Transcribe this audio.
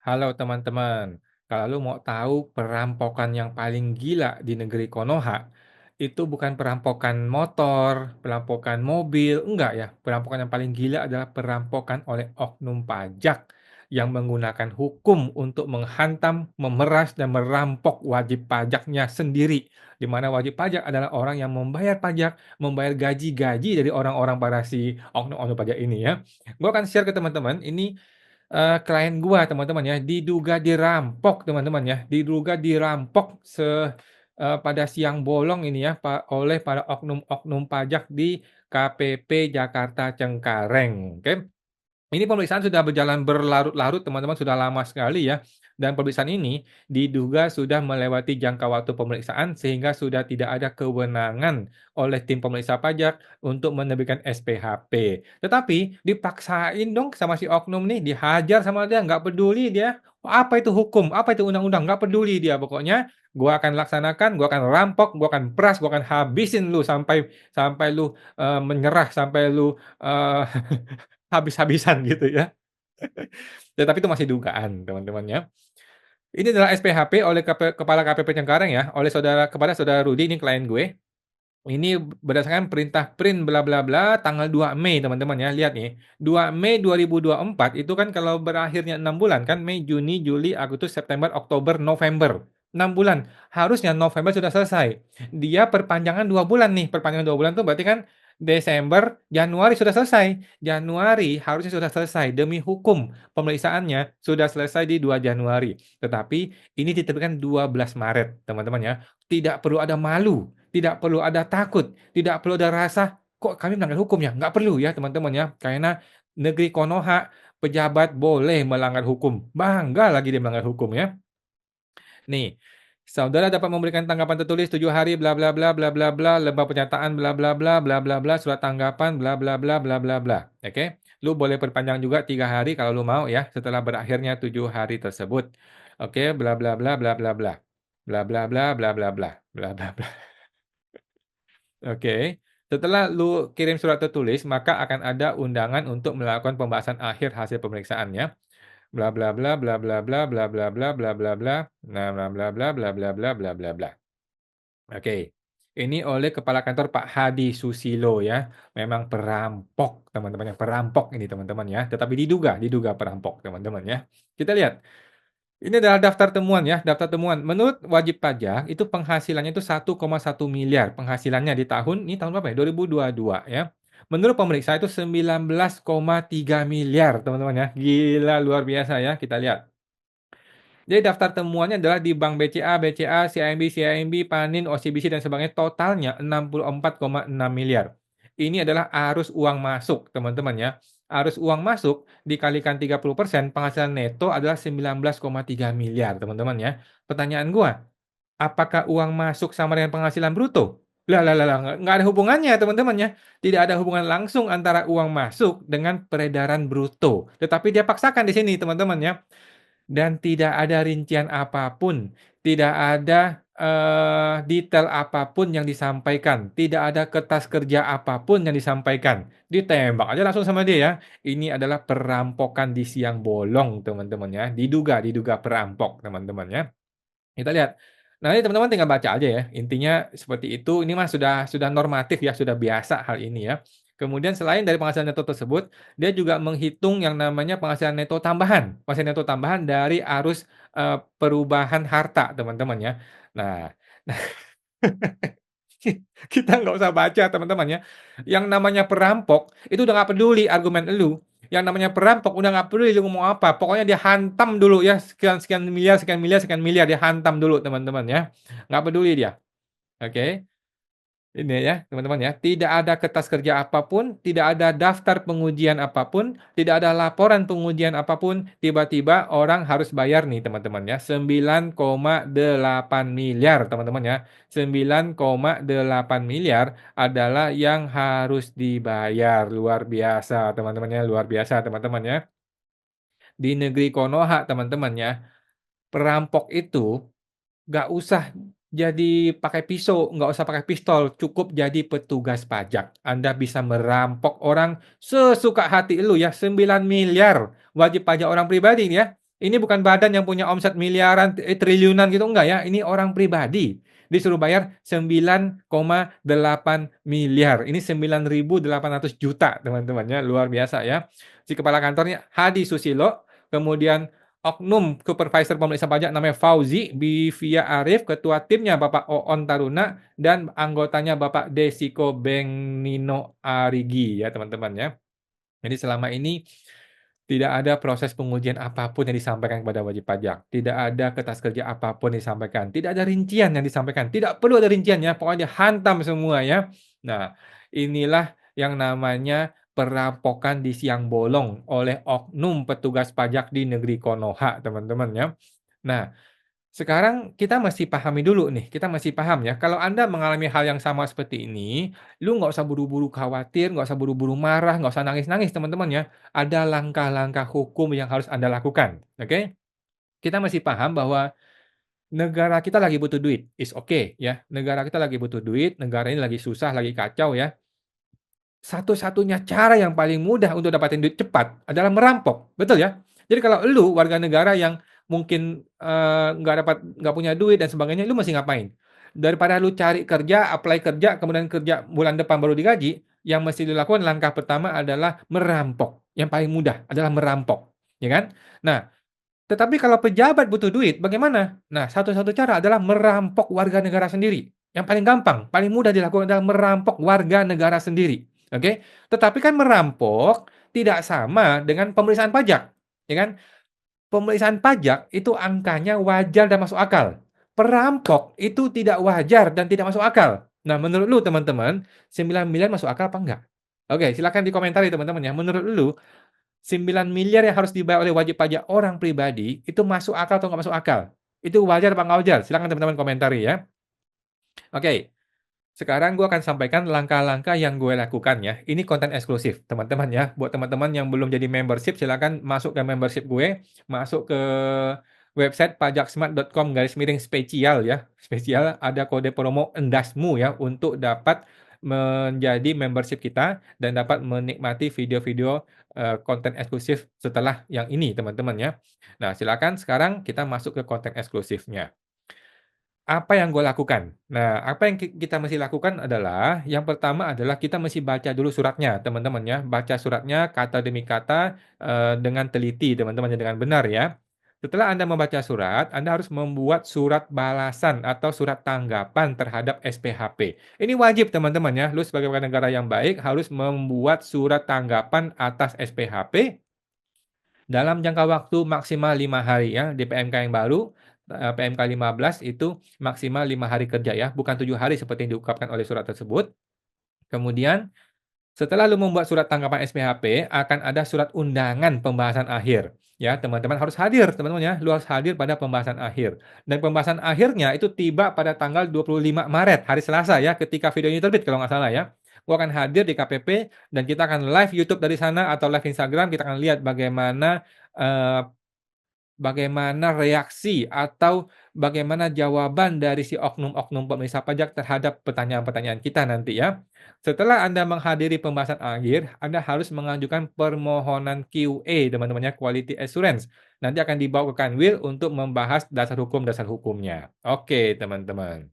Halo teman-teman, kalau lu mau tahu perampokan yang paling gila di negeri Konoha, itu bukan perampokan motor, perampokan mobil, enggak ya. Perampokan yang paling gila adalah perampokan oleh oknum pajak yang menggunakan hukum untuk menghantam, memeras, dan merampok wajib pajaknya sendiri. Di mana wajib pajak adalah orang yang membayar pajak, membayar gaji-gaji dari orang-orang para si oknum-oknum pajak ini ya. Gue akan share ke teman-teman, ini klien gua teman-teman ya, diduga dirampok teman-teman ya, diduga dirampok pada siang bolong ini ya, oleh para oknum-oknum pajak di KPP Jakarta Cengkareng, oke. Ini pemeriksaan sudah berjalan berlarut-larut teman-teman, sudah lama sekali ya, dan pemeriksaan ini diduga sudah melewati jangka waktu pemeriksaan sehingga sudah tidak ada kewenangan oleh tim pemeriksa pajak untuk menerbitkan SPHP. Tetapi dipaksain dong sama si oknum nih, dihajar sama dia, nggak peduli dia, apa itu hukum, apa itu undang-undang, nggak peduli dia. Pokoknya gua akan laksanakan, gua akan rampok, gua akan peras, gua akan habisin lu sampai sampai lu, menyerah, sampai lu, eee habis-habisan gitu ya. Tetapi itu masih dugaan teman-teman ya. Ini adalah SPHP oleh Kepala KPP Cengkareng ya, oleh kepada Saudara Rudi, ini klien gue. Ini berdasarkan perintah print bla bla bla tanggal 2 Mei teman-teman ya, lihat nih. 2 Mei 2024 itu kan kalau berakhirnya 6 bulan kan, Mei, Juni, Juli, Agustus, September, Oktober, November. 6 bulan. Harusnya November sudah selesai. Dia perpanjangan 2 bulan nih. Perpanjangan 2 bulan tuh berarti kan Desember, Januari sudah selesai. Januari harusnya sudah selesai. Demi hukum pemeriksaannya sudah selesai di 2 Januari. Tetapi ini diterbitkan 12 Maret teman-teman ya. Tidak perlu ada malu. Tidak perlu ada takut, tidak perlu ada rasa, "Kok kami melanggar hukum ya?" Nggak perlu ya teman-teman ya, karena negeri Konoha, pejabat boleh melanggar hukum, bangga lagi dia melanggar hukum ya. Nih, saudara dapat memberikan tanggapan tertulis 7 hari bla bla bla bla bla bla, lembar pernyataan bla bla bla bla bla bla, surat tanggapan bla bla bla bla bla bla, oke? Lu boleh perpanjang juga 3 hari kalau lu mau ya, setelah berakhirnya 7 hari tersebut. Oke, bla bla bla bla bla bla. Bla bla bla bla bla bla. Bla bla bla. Oke. Setelah lu kirim surat tertulis, maka akan ada undangan untuk melakukan pembahasan akhir hasil pemeriksaannya. Bla bla bla bla bla bla bla bla bla bla bla bla. Nah, bla bla bla bla bla bla bla bla bla. Oke. Ini oleh Kepala Kantor Pak Hadi Susilo ya. Memang perampok, teman-teman ya. Perampok ini teman-teman ya. Tetapi diduga perampok, teman-teman ya. Kita lihat. Ini adalah daftar temuan ya, daftar temuan. Menurut wajib pajak, itu penghasilannya itu 1,1 miliar penghasilannya di tahun ini tahun berapa ya? 2022 ya. Menurut pemeriksa itu 19,3 miliar teman-teman ya. Gila luar biasa ya, kita lihat. Jadi daftar temuannya adalah di Bank BCA, CIMB, Panin, OCBC dan sebagainya, totalnya 64,6 miliar. Ini adalah arus uang masuk, teman-teman ya. Arus uang masuk dikalikan 30%, penghasilan neto adalah 19,3 miliar, teman-teman ya. Pertanyaan gua, apakah uang masuk sama dengan penghasilan bruto? Lah, nggak ada hubungannya, teman-teman ya. Tidak ada hubungan langsung antara uang masuk dengan peredaran bruto. Tetapi dia paksakan di sini, teman-teman ya. Dan tidak ada rincian apapun, tidak ada, detail apapun yang disampaikan, tidak ada kertas kerja apapun yang disampaikan. Ditembak aja langsung sama dia ya. Ini adalah perampokan di siang bolong teman-teman ya, diduga perampok teman-teman ya. Kita lihat. Nah, ini teman-teman tinggal baca aja ya, intinya seperti itu, ini mah sudah normatif ya, sudah biasa hal ini ya. Kemudian selain dari penghasilan neto tersebut, dia juga menghitung yang namanya penghasilan neto tambahan dari arus, perubahan harta teman-teman ya. Nah nah kita nggak usah baca teman-teman ya. Yang namanya perampok, itu udah nggak peduli argumen elu. Yang namanya perampok udah nggak peduli lu ngomong apa, pokoknya dia hantam dulu ya, sekian sekian miliar sekian miliar sekian miliar, dia hantam dulu teman-teman ya. Nggak peduli dia, oke? Ini ya, teman-teman ya, tidak ada kertas kerja apapun, tidak ada daftar pengujian apapun, tidak ada laporan pengujian apapun, tiba-tiba orang harus bayar nih teman-teman ya, 9,8 miliar teman-teman ya. 9,8 miliar adalah yang harus dibayar. Luar biasa teman-teman ya, luar biasa teman-teman ya. Di negeri Konoha teman-teman ya, perampok itu nggak usah jadi pakai pisau, nggak usah pakai pistol, cukup jadi petugas pajak. Anda bisa merampok orang sesuka hati lu ya, 9 miliar wajib pajak orang pribadi nih ya. Ini bukan badan yang punya omset miliaran, triliunan gitu, enggak ya, ini orang pribadi. Disuruh bayar 9,8 miliar. Ini 9.800 juta teman-teman ya, luar biasa ya. Si kepala kantornya Hadi Susilo, kemudian oknum supervisor pemeriksa pajak namanya Fauzi Bivia Arif, ketua timnya Bapak Oon Taruna, dan anggotanya Bapak Desiko Bengnino Arigi ya teman-teman ya. Jadi selama ini tidak ada proses pengujian apapun yang disampaikan kepada wajib pajak, tidak ada kertas kerja apapun yang disampaikan, tidak ada rincian yang disampaikan, tidak perlu ada rinciannya, pokoknya hantam semua ya. Nah, inilah yang namanya perampokan di siang bolong oleh oknum petugas pajak di negeri Konoha, teman-teman ya. Nah, sekarang kita mesti pahami dulu nih, kita masih paham ya, kalau Anda mengalami hal yang sama seperti ini, lu nggak usah buru-buru khawatir, nggak usah buru-buru marah, nggak usah nangis-nangis teman-teman ya. Ada langkah-langkah hukum yang harus Anda lakukan, oke? Kita masih paham bahwa negara kita lagi butuh duit, is oke ya. Negara kita lagi butuh duit, negara ini lagi susah, lagi kacau ya. Satu-satunya cara yang paling mudah untuk dapatin duit cepat adalah merampok, betul ya? Jadi kalau lu warga negara yang mungkin, nggak punya duit dan sebagainya, lu mesti ngapain? Daripada lu cari kerja, apply kerja, kemudian kerja bulan depan baru digaji, yang mesti lu lakukan langkah pertama adalah merampok. Yang paling mudah adalah merampok, ya kan? Nah, tetapi kalau pejabat butuh duit, bagaimana? Nah, satu-satu cara adalah merampok warga negara sendiri. Yang paling gampang, paling mudah dilakukan adalah merampok warga negara sendiri. Oke? Tetapi kan merampok tidak sama dengan pemeriksaan pajak, ya kan? Pemeriksaan pajak itu angkanya wajar dan masuk akal. Perampok itu tidak wajar dan tidak masuk akal. Nah, menurut lu teman-teman, 9 miliar masuk akal apa enggak? Oke, silakan dikomentari teman-teman ya. Menurut lu 9 miliar yang harus dibayar oleh wajib pajak orang pribadi, itu masuk akal atau nggak masuk akal? Itu wajar apa nggak wajar? Silakan teman-teman komentari ya. Oke, sekarang gue akan sampaikan langkah-langkah yang gue lakukan ya. Ini konten eksklusif, teman-teman ya. Buat teman-teman yang belum jadi membership, silakan masuk ke membership gue, masuk ke website pajaksmart.com/spesial ya. Spesial ada kode promo endasmu ya untuk dapat menjadi membership kita dan dapat menikmati video-video konten eksklusif setelah yang ini, teman-teman ya. Nah, silakan sekarang kita masuk ke konten eksklusifnya. Apa yang gue lakukan? Nah, apa yang kita mesti lakukan adalah, yang pertama adalah kita mesti baca dulu suratnya, teman-teman ya. Baca suratnya kata demi kata, dengan teliti, teman-teman ya, dengan benar ya. Setelah Anda membaca surat, Anda harus membuat surat balasan atau surat tanggapan terhadap SPHP. Ini wajib teman-teman ya, lu sebagai warga negara yang baik harus membuat surat tanggapan atas SPHP dalam jangka waktu maksimal 5 hari ya, di PMK yang baru, PMK 15 itu maksimal 5 hari kerja ya, bukan 7 hari seperti yang diungkapkan oleh surat tersebut. Kemudian, setelah lu membuat surat tanggapan SPHP, akan ada surat undangan pembahasan akhir. Ya, teman-teman harus hadir, teman-teman ya. Lu harus hadir pada pembahasan akhir. Dan pembahasan akhirnya itu tiba pada tanggal 25 Maret, hari Selasa ya, ketika video ini terbit kalau nggak salah ya. Gua akan hadir di KPP dan kita akan live YouTube dari sana atau live Instagram, kita akan lihat bagaimana eh, reaksi atau bagaimana jawaban dari si oknum-oknum pemeriksa pajak terhadap pertanyaan-pertanyaan kita nanti ya. Setelah Anda menghadiri pembahasan akhir, Anda harus mengajukan permohonan QA, teman-teman ya, Quality Assurance. Nanti akan dibawa ke Kanwil untuk membahas dasar hukum-dasar hukumnya. Oke, teman-teman.